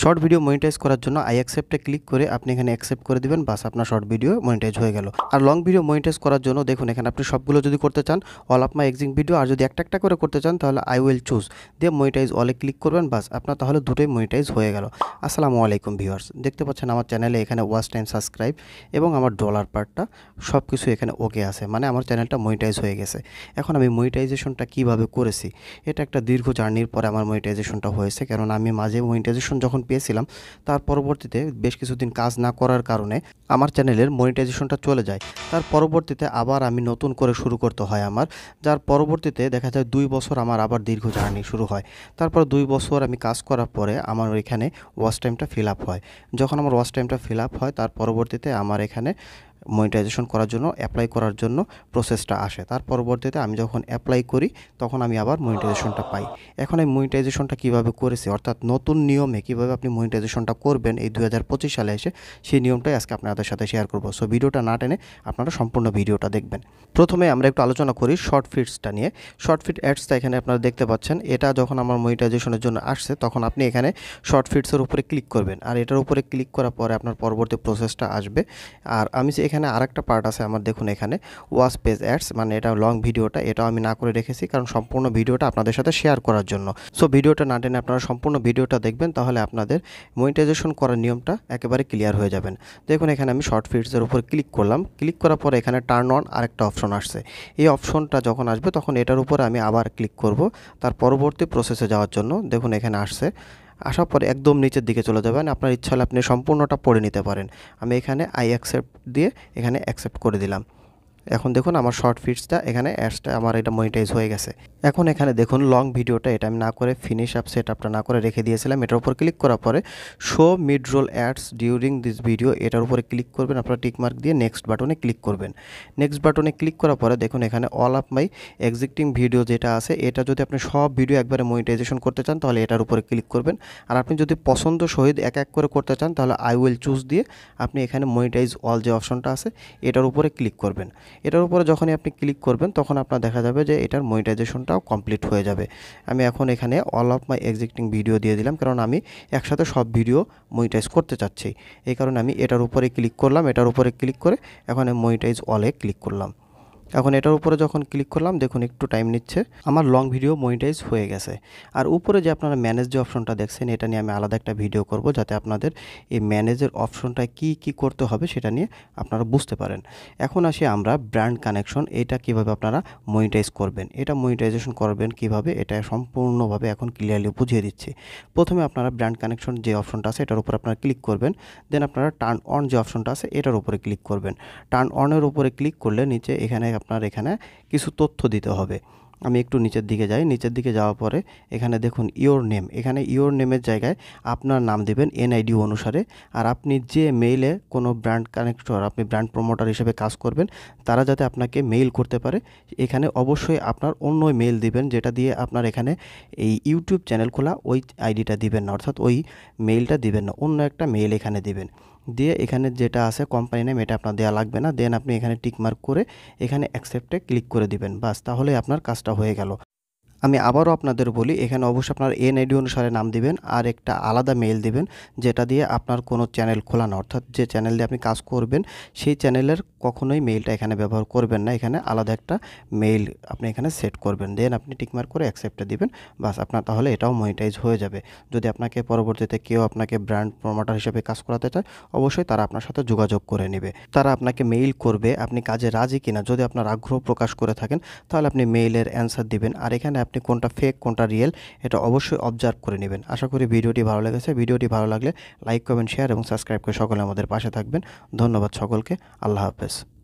Short video monetize করার জন্য I অ্যাকসেপ্টে click করে আপনি এখানে অ্যাকসেপ্ট করে দিবেন, বাস আপনার শর্ট ভিডিও মনিটাইজ হয়ে গেল। আর লং ভিডিও মনিটাইজ করার জন্য দেখুন এখানে আপনি সবগুলো যদি করতে চান all of my existing video, আর যদি একটা একটা করে করতে চান তাহলে আই উইল চুজ দিয়ে মনিটাইজ অলে ক্লিক করবেন, বাস আপনার তাহলে দুটোই মনিটাইজ হয়ে গেল। আসসালামু আলাইকুম ভিউয়ার্স, দেখতে পাচ্ছেন আমার চ্যানেলে এখানে ওয়াচ টাইম, সাবস্ক্রাইব এবং আমার ডলার পার্টটা সব কিছু এখানে ওকে আছে, মানে আমার চ্যানেলটা মনিটাইজ হয়ে গেছে। এখন আমি মনিটাইজেশনটা কিভাবে করেছি, এটা একটা দীর্ঘ জার্নির পরে আমার মনিটাইজেশনটা হয়েছে, কারণ আমি মাঝে মনিটাইজেশন যখন পেয়েছিলাম তার পরবর্তীতে বেশ কিছুদিন কাজ না করার কারণে আমার চ্যানেলের মনিটাইজেশনটা চলে যায়। তার পরবর্তীতে আবার আমি নতুন করে শুরু করতে হয় আমার, যার পরবর্তীতে দেখা যায় 2 বছর আমার আবার দীর্ঘ জার্নি শুরু হয়। তারপর 2 বছর আমি কাজ করার পরে আমার এখানে ওয়াচ টাইমটা ফিল আপ হয়। যখন আমার ওয়াচ টাইমটা ফিল আপ হয় তার পরবর্তীতে আমার এখানে মনিটাইজেশন করার জন্য অ্যাপ্লাই করার জন্য প্রসেসটা আসে। তার পরবর্তীতে আমি যখন অ্যাপ্লাই করি তখন আমি আবার মনিটাইজেশনটা পাই। এখন এই মনিটাইজেশনটা কীভাবে করেছি, অর্থাৎ নতুন নিয়মে কীভাবে আপনি মনিটাইজেশনটা করবেন এই 2025 সালে এসে, সেই নিয়মটাই আজকে আপনাদের সাথে শেয়ার করব। সো ভিডিওটা না টেনে আপনারা সম্পূর্ণ ভিডিওটা দেখবেন। প্রথমে আমরা একটু আলোচনা করি শর্ট ফিটসটা নিয়ে। শর্ট ফিট অ্যাডসটা এখানে আপনারা দেখতে পাচ্ছেন, এটা যখন আমার মনিটাইজেশনের জন্য আসছে তখন আপনি এখানে শর্ট ফিটসের উপরে ক্লিক করবেন, আর এটার উপরে ক্লিক করার পরে আপনার পরবর্তী প্রসেসটা আসবে। আর আমি যে এখানে আরেকটা পার্ট আছে আমার, দেখুন এখানে ওয়াচ পেজ অ্যাডস, মানে এটা লং ভিডিওটা, এটাও আমি না করে রেখেছি কারণ সম্পূর্ণ ভিডিওটা আপনাদের সাথে শেয়ার করার জন্য। সো ভিডিওটা না টেনে আপনারা সম্পূর্ণ ভিডিওটা দেখবেন, তাহলে আপনাদের মনিটাইজেশন করার নিয়মটা একেবারে ক্লিয়ার হয়ে যাবেন। দেখুন এখানে আমি শর্ট ফিটসের উপর ক্লিক করলাম, ক্লিক করার পরে এখানে টার্ন অন আরেকটা অপশন আসছে। এই অপশনটা যখন আসবে তখন এটার উপরে আমি আবার ক্লিক করব তার পরবর্তী প্রসেসে যাওয়ার জন্য। দেখুন এখানে আসছে, আসার পরে একদম নিচের দিকে চলে যাবেন, আপনার ইচ্ছা হলে আপনি সম্পূর্ণটা পড়ে নিতে পারেন। আমি এখানে আই অ্যাকসেপ্ট দিয়ে এখানে অ্যাকসেপ্ট করে দিলাম। এখন দেখুন আমার শর্ট ফিটসটা এখানে অ্যাডসটা আমার এটা মনিটাইজ হয়ে গেছে। এখন এখানে দেখুন লং ভিডিওটা এটা আমি না করে ফিনিশ আপ সেট আপটা না করে রেখে দিয়েছিলাম। এটার উপর ক্লিক করার পরে show mid roll ads during this video, এটার উপরে ক্লিক করবেন, আপনারা টিক মার্ক দিয়ে নেক্সট বাটনে ক্লিক করবেন। নেক্সট বাটনে ক্লিক করার পরে দেখুন এখানে all of my existing video যেটা আছে, এটা যদি আপনি সব ভিডিও একবারে মনিটাইজেশন করতে চান তাহলে এটার উপরে ক্লিক করবেন। আর আপনি যদি পছন্দ সহিত এক এক করে করতে চান তাহলে আই উইল চুজ দিয়ে আপনি এখানে মনিটাইজ অল যে অপশনটা আছে এটার উপরে ক্লিক করবেন। এটার উপরে যখনই আপনি ক্লিক করবেন তখন আপনার দেখা যাবে যে এটার মনিটাইজেশনটাও কমপ্লিট হয়ে যাবে। আমি এখন এখানে all of my existing video দিয়ে দিলাম, কারণ আমি একসাথে সব ভিডিও মনিটাইজ করতে চাচ্ছি। এই কারণে আমি এটার উপরে ক্লিক করলাম, এটার উপরে ক্লিক করে এখন মনিটাইজ অলে ক্লিক করলাম। এখন এটার উপরে যখন ক্লিক করলাম দেখুন একটু টাইম নিচ্ছে, আমার লং ভিডিও মনিটাইজ হয়ে গেছে। আর উপরে যে আপনারা ম্যানেজ যে অপশনটা দেখছেন এটা নিয়ে আমি আলাদা একটা ভিডিও করব, যাতে আপনাদের এই ম্যানেজের অপশনটায় কি করতে হবে সেটা নিয়ে আপনারা বুঝতে পারেন। এখন আসি আমরা ব্র্যান্ড কানেকশন, এটা কিভাবে আপনারা মনিটাইজ করবেন, এটা মনিটাইজেশন করবেন কিভাবে, এটা সম্পূর্ণভাবে এখন ক্লিয়ারলি বুঝিয়ে দিচ্ছি। প্রথমে আপনারা ব্র্যান্ড কানেকশন যে অপশনটা আছে এটার উপর আপনারা ক্লিক করবেন, দেন আপনারা টার্ন অন যে অপশনটা আছে এটার উপরে ক্লিক করবেন। টার্ন অনের উপরে ক্লিক করলে নিচে এখানে আপনার এখানে কিছু তথ্য দিতে হবে। আমি একটু নিচের দিকে যাই, নিচের দিকে যাওয়ার পরে এখানে দেখুন ইওর নেম, এখানে ইওর নেমের জায়গায় আপনার নাম দেবেন এনআইডি অনুসারে। আর আপনি যে মেইলে কোনো ব্র্যান্ড কানেক্টর, আপনি ব্র্যান্ড প্রমোটার হিসেবে কাজ করবেন, তারা যাতে আপনাকে মেইল করতে পারে এখানে অবশ্যই আপনার অন্য মেইল দিবেন, যেটা দিয়ে আপনার এখানে এই ইউটিউব চ্যানেল খোলা ওই আইডিটা দিবেন না, অর্থাৎ ওই মেইলটা দিবেন না, অন্য একটা মেইল এখানে দিবেন। দিয়ে এখানে যেটা আছে কোম্পানি নেম এটা আপনার দেওয়া লাগবে না, দেন আপনি এখানে টিক মার্ক করে এখানে অ্যাকসেপ্টে ক্লিক করে দিবেন, বাস তাহলে আপনার কাজটা হয়ে গেল। আমি আবারও আপনাদের বলি, এখানে অবশ্যই আপনার এনআইডি অনুসারে নাম দিবেন আর একটা আলাদা মেইল দিবেন, যেটা দিয়ে আপনার কোনো চ্যানেল খোলা না, অর্থাৎ যে চ্যানেল দিয়ে আপনি কাজ করবেন সেই চ্যানেলের কখনোই মেইলটা এখানে ব্যবহার করবেন না, এখানে আলাদা একটা মেইল আপনি এখানে সেট করবেন, দেন আপনি টিকমার্ক করে অ্যাকসেপ্টে দিবেন, বাস আপনার তাহলে এটাও মনিটাইজ হয়ে যাবে। যদি আপনাকে পরবর্তীতে কেউ আপনাকে ব্র্যান্ড প্রমোটার হিসেবে কাজ করাতে চায় অবশ্যই তারা আপনার সাথে যোগাযোগ করে নেবে, তারা আপনাকে মেইল করবে আপনি কাজে রাজি কিনা। যদি আপনার আগ্রহ প্রকাশ করে থাকেন তাহলে আপনি মেইলের অ্যান্সার দিবেন, আর এখানে আপনি কোনটা ফেক কোনটা রিয়েল এটা অবশ্যই অবজার্ভ করে নেবেন। আশা করি ভিডিওটি ভালো লেগেছে। ভিডিওটি ভালো লাগলে লাইক কমেন্ট শেয়ার এবং সাবস্ক্রাইব করে সকলে আমাদের পাশে থাকবেন। ধন্যবাদ সকলকে, আল্লাহ হাফেজ।